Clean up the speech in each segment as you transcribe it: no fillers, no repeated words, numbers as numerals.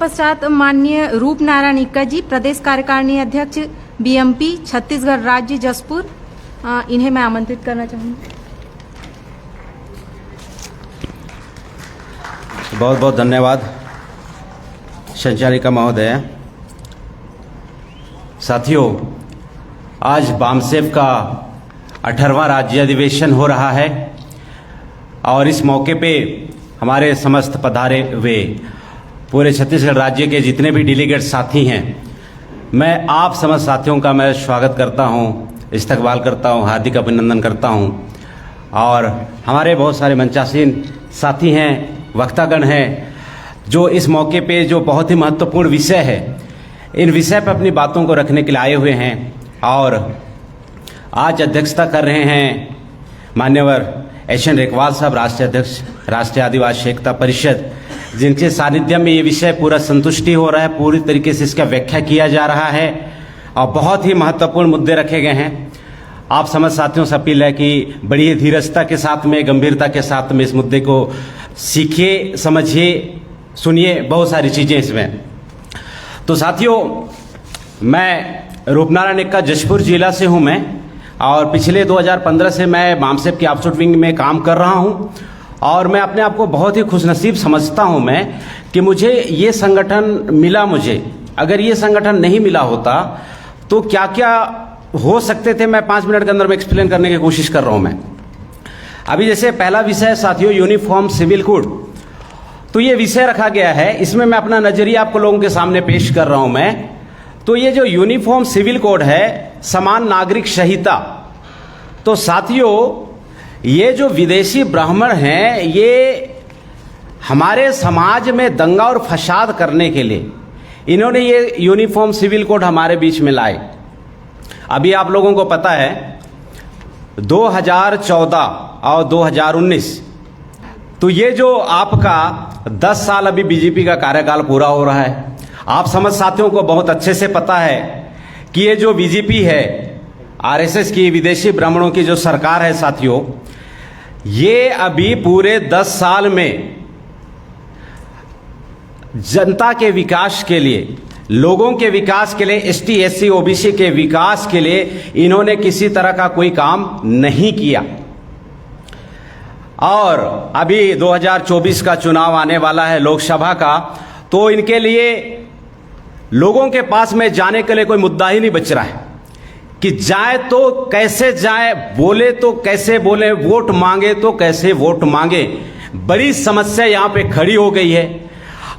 तत्पश्चात माननीय रूप नारायण इक्का जी, प्रदेश कार्यकारिणी अध्यक्ष बीएमपी छत्तीसगढ़ राज्य जसपुर, इन्हें मैं आमंत्रित करना चाहूँगी। बहुत बहुत धन्यवाद संचालिका महोदय। साथियों, आज बामसेफ का 18वां राज्य अधिवेशन हो रहा है और इस मौके पे हमारे समस्त पधारे हुए पूरे छत्तीसगढ़ राज्य के जितने भी डेलीगेट साथी हैं, मैं आप समस्त साथियों का मैं स्वागत करता हूं, इस्तकबाल करता हूं, हार्दिक अभिनंदन करता हूं। और हमारे बहुत सारे मंचासीन साथी हैं, वक्तागण हैं, जो इस मौके पे जो बहुत ही महत्वपूर्ण विषय है, इन विषय पर अपनी बातों को रखने के लिए आए हुए हैं। और आज अध्यक्षता कर रहे हैं मान्यवर एस.एन. रेकवाल साहब, राष्ट्रीय अध्यक्ष राष्ट्रीय आदिवासी एकता परिषद, जिनके सानिध्य में ये विषय पूरा संतुष्टि हो रहा है, पूरी तरीके से इसका व्याख्या किया जा रहा है और बहुत ही महत्वपूर्ण मुद्दे रखे गए हैं। आप समस्त साथियों से अपील है कि बड़ी धीरजता के साथ में, गंभीरता के साथ में इस मुद्दे को सीखिए, समझिए, सुनिए, बहुत सारी चीज़ें इसमें। तो साथियों, मैं रूपनारायण इक्का जशपुर जिला से हूँ मैं, और पिछले 2015 से मैं बामसेफ की आउटसोर्स विंग में काम कर रहा हूँ। और मैं अपने आप को बहुत ही खुशनसीब समझता हूँ मैं कि मुझे ये संगठन मिला। मुझे अगर ये संगठन नहीं मिला होता तो क्या क्या हो सकते थे, मैं 5 मिनट के अंदर में एक्सप्लेन करने की कोशिश कर रहा हूँ मैं। अभी जैसे पहला विषय साथियों यूनिफॉर्म सिविल कोड, तो ये विषय रखा गया है, इसमें मैं अपना नजरिया आपको लोगों के सामने पेश कर रहा हूं मैं। तो ये जो यूनिफॉर्म सिविल कोड है, समान नागरिक संहिता, तो साथियों ये जो विदेशी ब्राह्मण हैं, ये हमारे समाज में दंगा और फसाद करने के लिए इन्होंने ये यूनिफॉर्म सिविल कोड हमारे बीच में लाए। अभी आप लोगों को पता है 2014 और 2019, तो ये जो आपका 10 साल अभी बीजेपी का कार्यकाल पूरा हो रहा है। आप समझ साथियों को बहुत अच्छे से पता है कि ये जो बीजेपी है, आरएसएस की, विदेशी ब्राह्मणों की जो सरकार है साथियों, ये अभी पूरे 10 साल में जनता के विकास के लिए, लोगों के विकास के लिए, एसटी एससी ओबीसी के विकास के लिए इन्होंने किसी तरह का कोई काम नहीं किया। और अभी 2024 का चुनाव आने वाला है लोकसभा का, तो इनके लिए लोगों के पास में जाने के लिए कोई मुद्दा ही नहीं बच रहा है कि जाए तो कैसे जाए, बोले तो कैसे बोले, वोट मांगे तो कैसे वोट मांगे। बड़ी समस्या यहाँ पे खड़ी हो गई है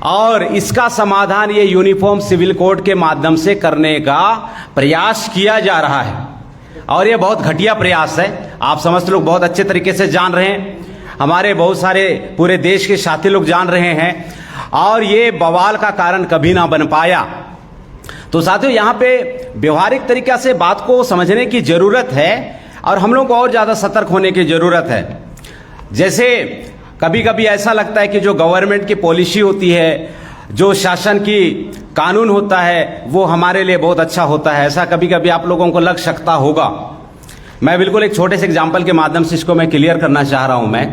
और इसका समाधान ये यूनिफॉर्म सिविल कोड के माध्यम से करने का प्रयास किया जा रहा है। और ये बहुत घटिया प्रयास है, आप समस्त लोग बहुत अच्छे तरीके से जान रहे हैं, हमारे बहुत सारे पूरे देश के साथी लोग जान रहे हैं, और ये बवाल का कारण कभी ना बन पाया। तो साथियों, यहाँ पे व्यवहारिक तरीका से बात को समझने की जरूरत है और हम लोग को और ज्यादा सतर्क होने की जरूरत है। जैसे कभी कभी ऐसा लगता है कि जो गवर्नमेंट की पॉलिसी होती है, जो शासन की कानून होता है, वो हमारे लिए बहुत अच्छा होता है, ऐसा कभी कभी आप लोगों को लग सकता होगा। मैं बिल्कुल एक छोटे से एग्जाम्पल के माध्यम से इसको मैं क्लियर करना चाह रहा हूं मैं।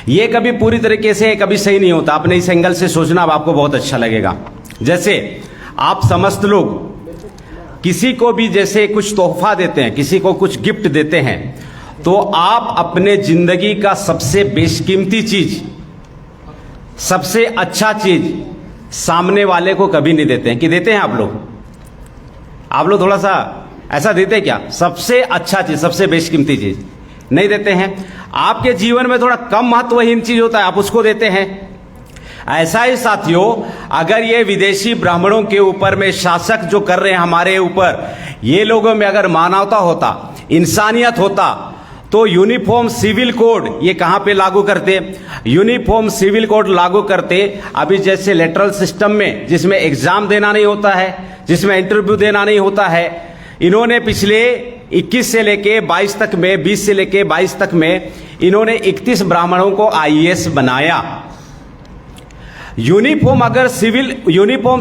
ये कभी पूरी तरीके से कभी सही नहीं होता, आपने इस एंगल से सोचना, अब आपको बहुत अच्छा लगेगा। जैसे आप समस्त लोग किसी को भी जैसे कुछ तोहफा देते हैं, किसी को कुछ गिफ्ट देते हैं, तो आप अपने जिंदगी का सबसे बेशकीमती चीज, सबसे अच्छा चीज सामने वाले को कभी नहीं देते हैं। कि देते हैं आप लोग? आप लोग थोड़ा सा ऐसा देते हैं क्या? सबसे अच्छा चीज, सबसे बेशकीमती चीज नहीं देते हैं। आपके जीवन में थोड़ा कम महत्वहीन चीज होता है, आप उसको देते हैं। ऐसा ही साथियों, अगर ये विदेशी ब्राह्मणों के ऊपर में शासक जो कर रहे हैं हमारे ऊपर, ये लोगों में अगर मानवता होता, इंसानियत होता, तो यूनिफॉर्म सिविल कोड ये कहां पे लागू करते? यूनिफॉर्म सिविल कोड लागू करते अभी जैसे लेटरल सिस्टम में, जिसमें एग्जाम देना नहीं होता है, जिसमें इंटरव्यू देना नहीं होता है। इन्होंने पिछले 21 से लेके 22 तक में, 20 से लेके 22 तक में इन्होंने 31 ब्राह्मणों को आईएएस बनाया। यूनिफॉर्म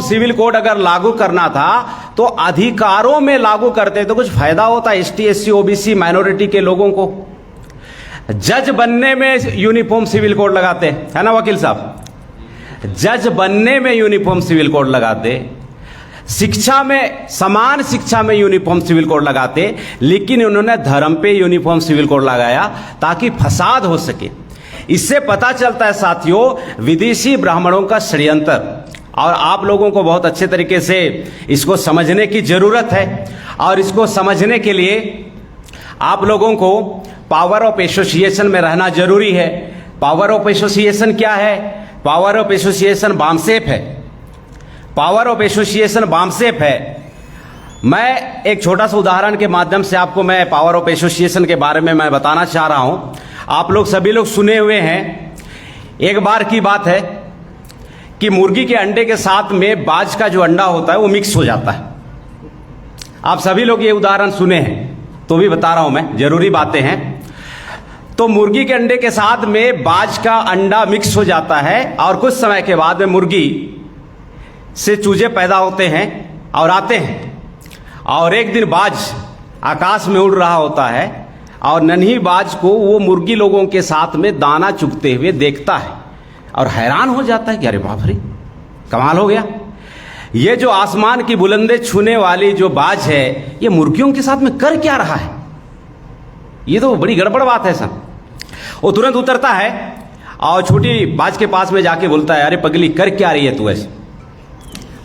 सिविल कोड अगर लागू करना था तो अधिकारों में लागू करते तो कुछ फायदा होता एसटी एससी ओबीसी माइनॉरिटी के लोगों को। जज बनने में यूनिफॉर्म सिविल कोड लगाते हैं, है ना वकील साहब? जज बनने में यूनिफॉर्म सिविल कोड लगाते, शिक्षा में समान शिक्षा में यूनिफॉर्म सिविल कोड लगाते, लेकिन उन्होंने धर्म पे यूनिफॉर्म सिविल कोड लगाया ताकि फसाद हो सके। इससे पता चलता है साथियों विदेशी ब्राह्मणों का षड्यंत्र, और आप लोगों को बहुत अच्छे तरीके से इसको समझने की जरूरत है। और इसको समझने के लिए आप लोगों को पावर ऑफ एसोसिएशन में रहना जरूरी है। पावर ऑफ एसोसिएशन क्या है? पावर ऑफ एसोसिएशन बामसेफ है। पावर ऑफ एसोसिएशन बामसेफ है। मैं एक छोटा सा उदाहरण के माध्यम से आपको मैं पावर ऑफ एसोसिएशन के बारे में मैं बताना चाह रहा हूं। आप लोग सभी लोग सुने हुए हैं, एक बार की बात है कि मुर्गी के अंडे के साथ में बाज का जो अंडा होता है वो मिक्स हो जाता है। आप सभी लोग ये उदाहरण सुने हैं, तो भी बता रहा हूं मैं, जरूरी बातें हैं। तो मुर्गी के अंडे के साथ में बाज का अंडा मिक्स हो जाता है और कुछ समय के बाद में मुर्गी से चूजे पैदा होते हैं और आते हैं। और एक दिन बाज आकाश में उड़ रहा होता है और नन्ही बाज को वो मुर्गी लोगों के साथ में दाना चुगते हुए देखता है और हैरान हो जाता है कि अरे बाप रे, कमाल हो गया, ये जो आसमान की बुलंदे छूने वाली जो बाज है ये मुर्गियों के साथ में कर क्या रहा है? ये तो बड़ी गड़बड़ बात है सर। वो तुरंत उतरता है और छोटी बाज के पास में जाके बोलता है, अरे पगली कर क्या रही है तू ऐसा?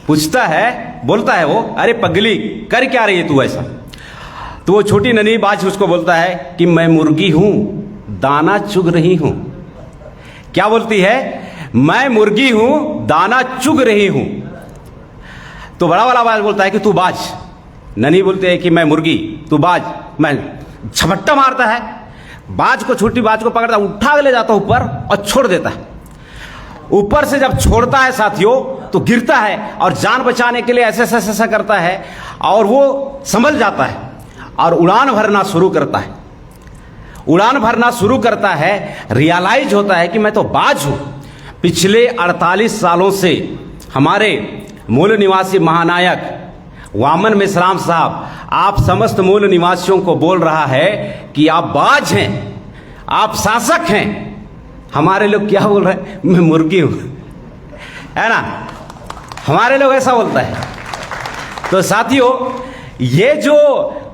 पूछता है, बोलता है वो, अरे पगली कर क्या रही है तू ऐसा? तो वो छोटी नन्ही बाज उसको बोलता है कि मैं मुर्गी हूं, दाना चुग रही हूं। क्या बोलती है? मैं मुर्गी हूं, दाना चुग रही हूं। तो बड़ा वाला बाज बोलता है कि तू बाज। नन्ही बोलते है कि मैं मुर्गी, तू बाज। मैं झपट्टा मारता है, बाज को, छोटी बाज को पकड़ता, उठा ले जाता ऊपर और छोड़ देता है। ऊपर से जब छोड़ता है साथियों तो गिरता है और जान बचाने के लिए ऐसा करता है और वो संभल जाता है और उड़ान भरना शुरू करता है। उड़ान भरना शुरू करता है, रियलाइज होता है कि मैं तो बाज हूं। पिछले 48 सालों से हमारे मूल निवासी महानायक वामन मेश्राम साहब आप समस्त मूल निवासियों को बोल रहा है कि आप बाज हैं, आप शासक हैं। हमारे लोग क्या बोल रहे हैं? मैं मुर्गी हूं, है ना? हमारे लोग ऐसा बोलता है। तो साथियों ये जो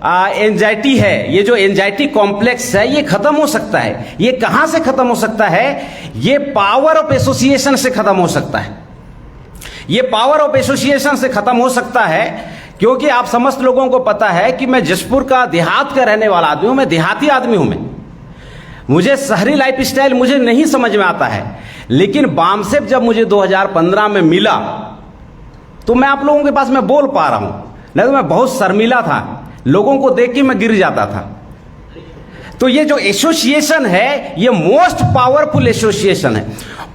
एंजाइटी है, ये जो एंजाइटी कॉम्प्लेक्स है, ये खत्म हो सकता है। ये कहां से खत्म हो सकता है? ये पावर ऑफ एसोसिएशन से खत्म हो सकता है। ये पावर ऑफ एसोसिएशन से खत्म हो सकता है क्योंकि आप समस्त लोगों को पता है कि मैं जशपुर का देहात का रहने वाला आदमी हूं, मैं देहाती आदमी हूं। मुझे शहरी लाइफस्टाइल मुझे नहीं समझ में आता है। लेकिन बामसेफ जब मुझे 2015 में मिला तो मैं आप लोगों के पास में बोल पा रहा हूं, नहीं तो मैं बहुत शर्मिला था, लोगों को देख के मैं गिर जाता था। तो ये जो एसोसिएशन है ये मोस्ट पावरफुल एसोसिएशन है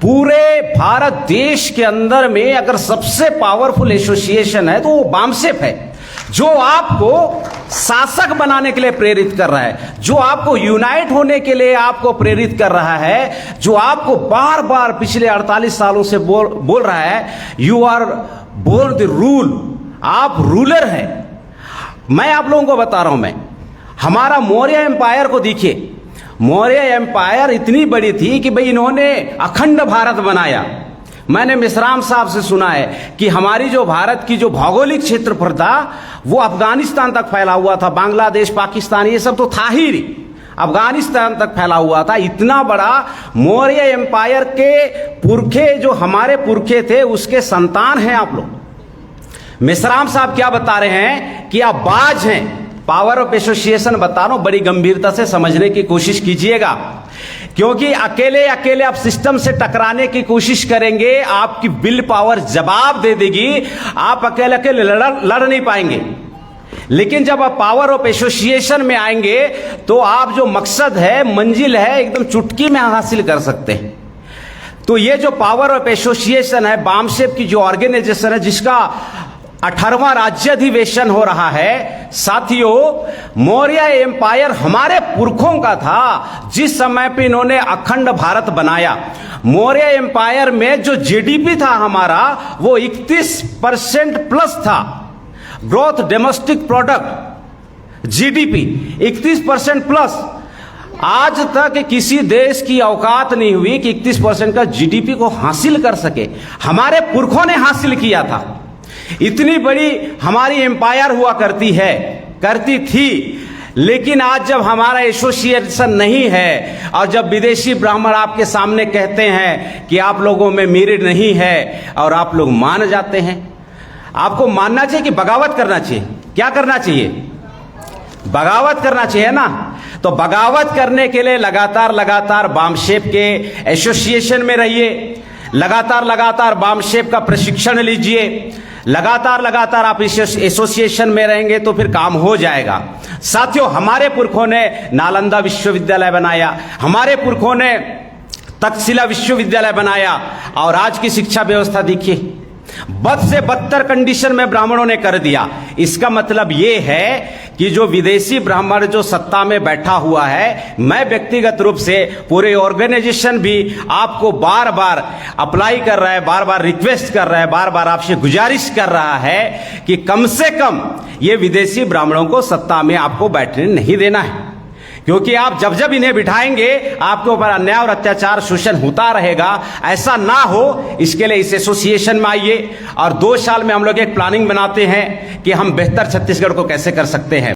पूरे भारत देश के अंदर में। अगर सबसे पावरफुल एसोसिएशन है तो वो बामसेफ है, जो आपको शासक बनाने के लिए प्रेरित कर रहा है, जो आपको यूनाइट होने के लिए आपको प्रेरित कर रहा है, जो आपको बार बार पिछले 48 सालों से बोल रहा है you are born the rule, आप रूलर हैं। मैं आप लोगों को बता रहा हूं, मैं हमारा मौर्य एम्पायर को देखिए। मौर्य एम्पायर इतनी बड़ी थी कि भाई इन्होंने अखंड भारत बनाया। मैंने मेश्राम साहब से सुना है कि हमारी जो भारत की जो भौगोलिक क्षेत्रफल था वो अफगानिस्तान तक फैला हुआ था, बांग्लादेश, पाकिस्तान, ये सब तो था ही नहीं, अफगानिस्तान तक फैला हुआ था। इतना बड़ा मौर्य एम्पायर के पुरखे, जो हमारे पुरखे थे, उसके संतान हैं आप लोग। मेश्राम साहब क्या बता रहे हैं कि आप बाज हैं। पावर ऑफ एसोसिएशन बता रहा हूं, बड़ी गंभीरता से समझने की कोशिश कीजिएगा, क्योंकि अकेले अकेले आप सिस्टम से टकराने की कोशिश करेंगे, आपकी विल पावर जवाब दे देगी, आप अकेले अकेले लड़ नहीं पाएंगे। लेकिन जब आप पावर ऑफ एसोसिएशन में आएंगे तो आप जो मकसद है, मंजिल है, एकदम चुटकी में हासिल कर सकते हैं। तो ये जो पावर ऑफ एसोसिएशन है, बामसेफ की जो ऑर्गेनाइजेशन है, जिसका 18वां राज्य अधिवेशन हो रहा है, साथियों मौर्य एम्पायर हमारे पुरखों का था। जिस समय पे इन्होंने अखंड भारत बनाया, मौर्य एम्पायर में जो जीडीपी था हमारा वो 31% प्लस था। Growth domestic product GDP 31% plus. आज तक किसी देश की औकात नहीं हुई कि 31% का जीडीपी को हासिल कर सके। हमारे पुरखों ने हासिल किया था। इतनी बड़ी हमारी एम्पायर हुआ करती थी, लेकिन आज जब हमारा एसोसिएशन नहीं है और जब विदेशी ब्राह्मण आपके सामने कहते हैं कि आप लोगों में मेरिट नहीं है और आप लोग मान जाते हैं, आपको मानना चाहिए कि बगावत करना चाहिए? क्या करना चाहिए? बगावत करना चाहिए ना। तो बगावत करने के लिए लगातार बामशेप के एसोसिएशन में रहिए, लगातार बामशेप का प्रशिक्षण लीजिए, लगातार आप इस एसोसिएशन में रहेंगे तो फिर काम हो जाएगा। साथियों, हमारे पुरखों ने नालंदा विश्वविद्यालय बनाया, हमारे पुरखों ने तक्षशिला विश्वविद्यालय बनाया, और आज की शिक्षा व्यवस्था देखिए, बद से बदतर कंडीशन में ब्राह्मणों ने कर दिया। इसका मतलब यह है कि जो विदेशी ब्राह्मण जो सत्ता में बैठा हुआ है, मैं व्यक्तिगत रूप से, पूरे ऑर्गेनाइजेशन भी आपको बार बार अप्लाई कर रहा है, बार बार रिक्वेस्ट कर रहा है, बार बार आपसे गुजारिश कर रहा है कि कम से कम ये विदेशी ब्राह्मणों को सत्ता में आपको बैठने नहीं देना है। क्योंकि आप जब इन्हें बिठाएंगे आपके ऊपर अन्याय और अत्याचार शोषण होता रहेगा। ऐसा ना हो, इसके लिए इस एसोसिएशन में आइए और 2 साल में हम लोग एक प्लानिंग बनाते हैं कि हम बेहतर छत्तीसगढ़ को कैसे कर सकते हैं।